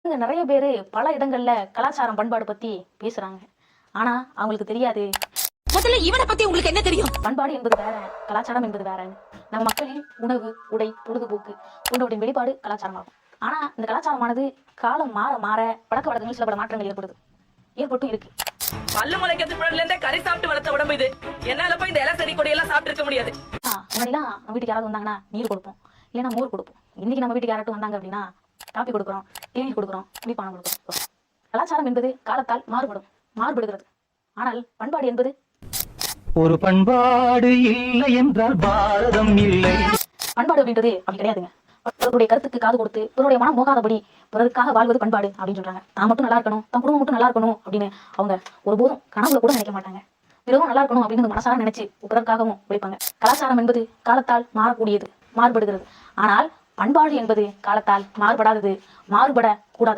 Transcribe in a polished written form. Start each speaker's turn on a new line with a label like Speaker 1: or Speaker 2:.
Speaker 1: இங்க நிறைய பேரு பல இடங்கள்ல கலாச்சாரம் பண்பாடு பத்தி பேசுறாங்க. ஆனா அவங்களுக்கு தெரியாது
Speaker 2: முதல்ல இவனை பத்தி உங்களுக்கு என்ன தெரியும்?
Speaker 1: பண்பாடு என்பது வேற, கலாச்சாரம் என்பது வேற. நம்ம மக்களின் உணவு, உடை, பொழுதுபோக்கு போன்றவற்றின் வெளிப்பாடு கலாச்சாரமாகும். ஆனா இந்த கலாச்சாரமானது காலம் மாற மாற பழக்க வழக்கங்கள் சில பல மாற்றங்கள் ஏற்பட்டும் இருக்கு.
Speaker 3: பல்லு முளைக்கிறதுக்கு முன்னாடில இருந்தே கறி சாப்பிட்டு வளர்த்த உடம்பு இது. என்னால போய் இந்த இலை செடி கொடி எல்லாம் சாப்பிட்டு இருக்க முடியாது.
Speaker 1: முன்னாடிலாம் நம்ம வீட்டுக்கு யாராவது வந்தாங்கன்னா நீர் கொடுப்போம், இல்லைன்னா மோர் கொடுப்போம். இன்னைக்கு நம்ம வீட்டுக்கு யாராட்டும் வந்தாங்க அப்படின்னா காப்பி கொடுக்குறோம், தேநீர் கொடுக்குறோம், குடிப்பானம் கொடுக்குறோம். கலாச்சாரம் என்பது காலத்தால் மாறுபடுகிறது. ஆனால் பண்பாடு என்பது
Speaker 4: ஒரு பண்பாடு இல்லை என்றால் பாரதம் இல்லை.
Speaker 1: பண்பாடு அப்படின்றது அப்படி கிடையாதுங்க. பிறருடைய கருத்துக்கு காது கொடுத்து பிறருடைய மனம் நோகாதபடி பிறருக்காக வாழ்வது பண்பாடு அப்படின்னு சொல்றாங்க. தான் மட்டும் நல்லா இருக்கணும், தன் குடும்பம் மட்டும் நல்லா இருக்கணும் அப்படின்னு அவங்க ஒருபோதும் கனவுல கூட நினைக்க மாட்டாங்க. பிறரும் நல்லா இருக்கணும் அப்படின்னு மனசார நினைச்சு பிறருக்காகவும் உழைப்பாங்க. கலாச்சாரம் என்பது காலத்தால் மாறக்கூடியது, மாறுபடுகிறது. ஆனால் பண்பாடு என்பது காலத்தால் மாறுபடாதது, மாறுபட கூடாது.